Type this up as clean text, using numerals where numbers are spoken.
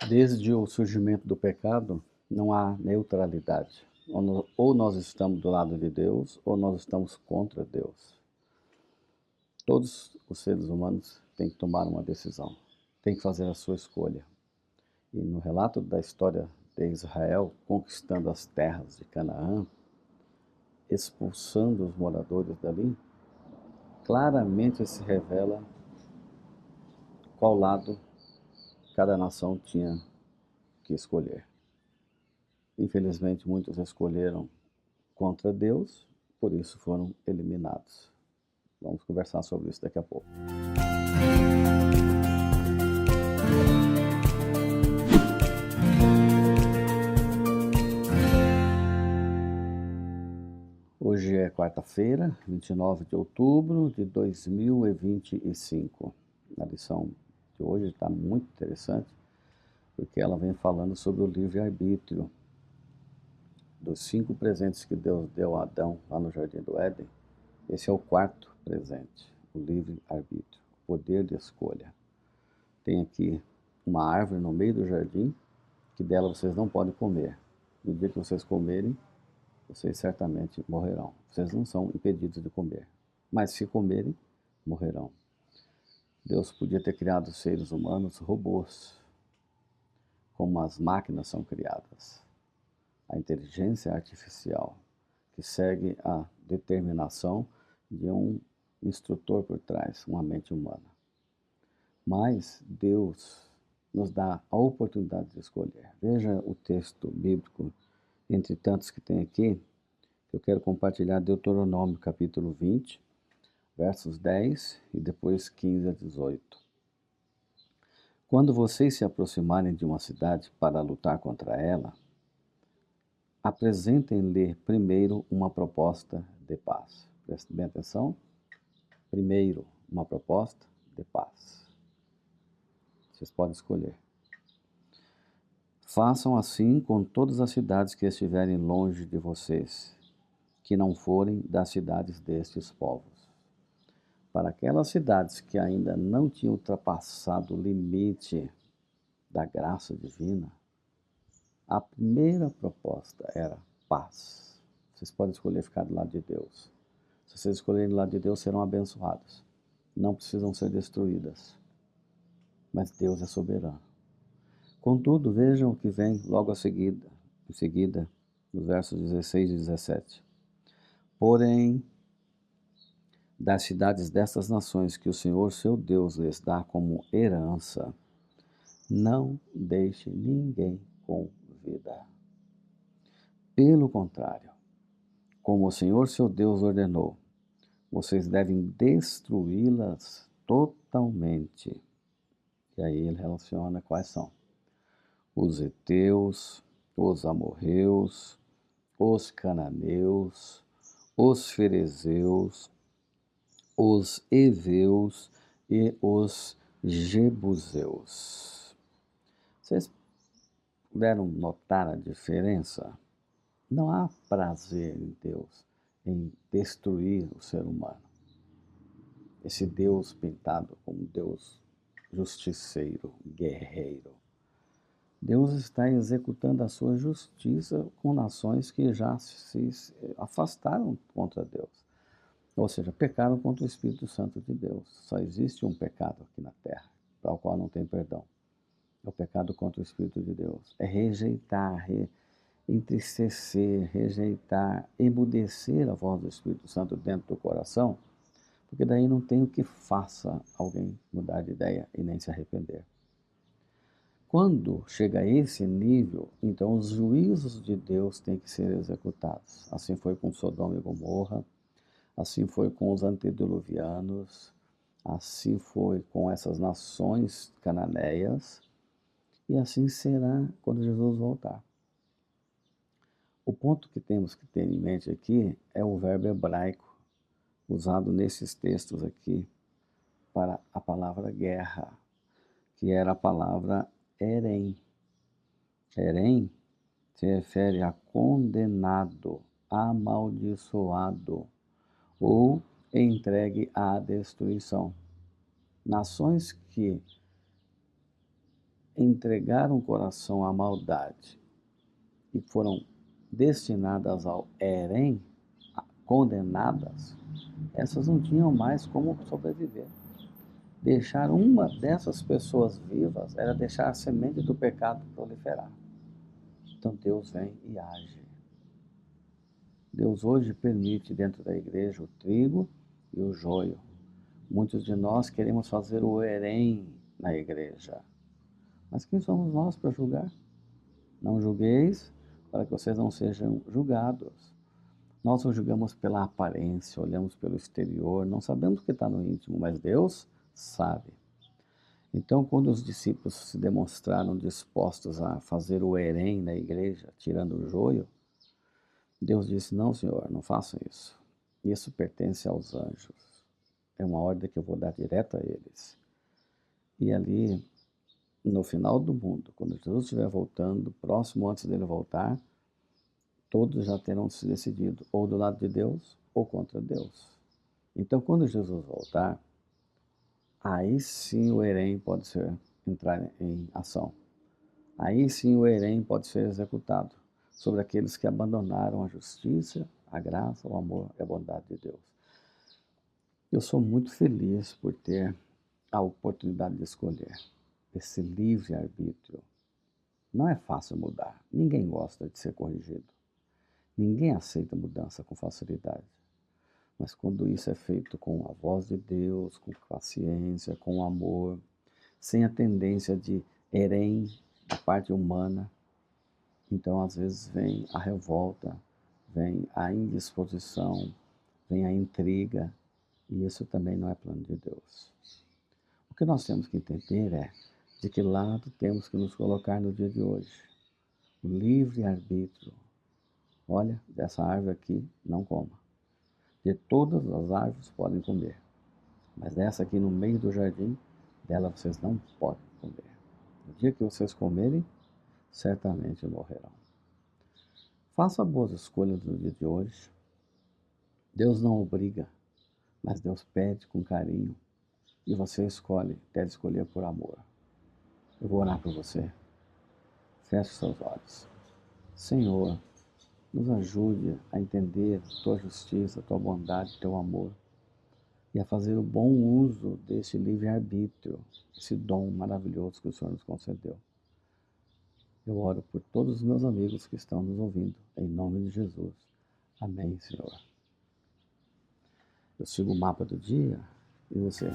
Desde o surgimento do pecado, não há neutralidade. Ou nós estamos do lado de Deus, ou nós estamos contra Deus. Todos os seres humanos têm que tomar uma decisão, têm que fazer a sua escolha. E no relato da história de Israel conquistando as terras de Canaã, expulsando os moradores dali, claramente se revela qual lado cada nação tinha que escolher. Infelizmente, muitos escolheram contra Deus, por isso foram eliminados. Vamos conversar sobre isso daqui a pouco. Hoje é quarta-feira, 29 de outubro de 2025. A lição de hoje está muito interessante, porque ela vem falando sobre o livre-arbítrio. Dos 5 presentes que Deus deu a Adão lá no Jardim do Éden, esse é o 4º presente, o livre-arbítrio, o poder de escolha. Tem aqui uma árvore no meio do jardim, que dela vocês não podem comer. No dia que vocês comerem, vocês certamente morrerão. Vocês não são impedidos de comer, mas se comerem, morrerão. Deus podia ter criado seres humanos robôs, como as máquinas são criadas. A inteligência artificial, que segue a determinação de um instrutor por trás, uma mente humana. Mas Deus nos dá a oportunidade de escolher. Veja o texto bíblico, entre tantos que tem aqui, que eu quero compartilhar. Deuteronômio capítulo 20, versos 10 e depois 15 a 18. Quando vocês se aproximarem de uma cidade para lutar contra ela, apresentem-lhe primeiro uma proposta de paz. Preste bem atenção. Primeiro, uma proposta de paz. Vocês podem escolher. Façam assim com todas as cidades que estiverem longe de vocês, que não forem das cidades destes povos. Para aquelas cidades que ainda não tinham ultrapassado o limite da graça divina, a primeira proposta era paz. Vocês podem escolher ficar do lado de Deus. Se vocês escolherem do lado de Deus, serão abençoados. Não precisam ser destruídas. Mas Deus é soberano. Contudo, vejam o que vem logo em seguida, nos versos 16 e 17. Porém, das cidades destas nações que o Senhor seu Deus lhes dá como herança, não deixe ninguém com vida. Pelo contrário, como o Senhor seu Deus ordenou, vocês devem destruí-las totalmente. E aí ele relaciona quais são: os heteus, os amorreus, os cananeus, os ferezeus, os heveus e os jebuseus. Vocês puderam notar a diferença? Não há prazer em Deus em destruir o ser humano. Esse Deus pintado como Deus justiceiro, guerreiro. Deus está executando a sua justiça com nações que já se afastaram contra Deus. Ou seja, pecaram contra o Espírito Santo de Deus. Só existe um pecado aqui na terra, para o qual não tem perdão. É o pecado contra o Espírito de Deus. É rejeitar, entristecer, rejeitar, emudecer a voz do Espírito Santo dentro do coração, porque daí não tem o que faça alguém mudar de ideia e nem se arrepender. Quando chega a esse nível, então os juízos de Deus têm que ser executados. Assim foi com Sodoma e Gomorra, assim foi com os antediluvianos, assim foi com essas nações cananeias, e assim será quando Jesus voltar. O ponto que temos que ter em mente aqui é o verbo hebraico usado nesses textos aqui para a palavra guerra, que era a palavra herem. Herem se refere a condenado, amaldiçoado ou entregue à destruição. Nações que entregaram o coração à maldade e foram destinadas ao Herém, condenadas, essas não tinham mais como sobreviver. Deixar uma dessas pessoas vivas era deixar a semente do pecado proliferar. Então Deus vem e age. Deus hoje permite dentro da igreja o trigo e o joio. Muitos de nós queremos fazer o Herém na igreja. Mas quem somos nós para julgar? Não julgueis para que vocês não sejam julgados. Nós o julgamos pela aparência, olhamos pelo exterior, não sabemos o que está no íntimo, mas Deus sabe. Então, quando os discípulos se demonstraram dispostos a fazer o Herém na igreja, tirando o joio, Deus disse: não, Senhor, não façam isso. Isso pertence aos anjos. É uma ordem que eu vou dar direto a eles. E ali, no final do mundo, quando Jesus estiver voltando, próximo antes dele voltar, todos já terão se decidido ou do lado de Deus ou contra Deus. Então, quando Jesus voltar, aí sim o Herém pode entrar em ação. Aí sim o Herém pode ser executado sobre aqueles que abandonaram a justiça, a graça, o amor e a bondade de Deus. Eu sou muito feliz por ter a oportunidade de escolher esse livre-arbítrio. Não é fácil mudar. Ninguém gosta de ser corrigido. Ninguém aceita mudança com facilidade. Mas quando isso é feito com a voz de Deus, com paciência, com amor, sem a tendência de Herém, da parte humana, então às vezes vem a revolta, vem a indisposição, vem a intriga, e isso também não é plano de Deus. O que nós temos que entender é de que lado temos que nos colocar no dia de hoje. O livre-arbítrio. Olha, dessa árvore aqui, não coma. De todas as árvores podem comer, mas dessa aqui no meio do jardim, dela vocês não podem comer. No dia que vocês comerem, certamente morrerão. Faça boas escolhas no dia de hoje. Deus não obriga, mas Deus pede com carinho. E você escolhe, deve escolher por amor. Eu vou orar por você. Feche seus olhos. Senhor, nos ajude a entender tua justiça, tua bondade, teu amor. E a fazer o bom uso desse livre-arbítrio, esse dom maravilhoso que o Senhor nos concedeu. Eu oro por todos os meus amigos que estão nos ouvindo, em nome de Jesus. Amém, Senhor. Eu sigo o mapa do dia e você.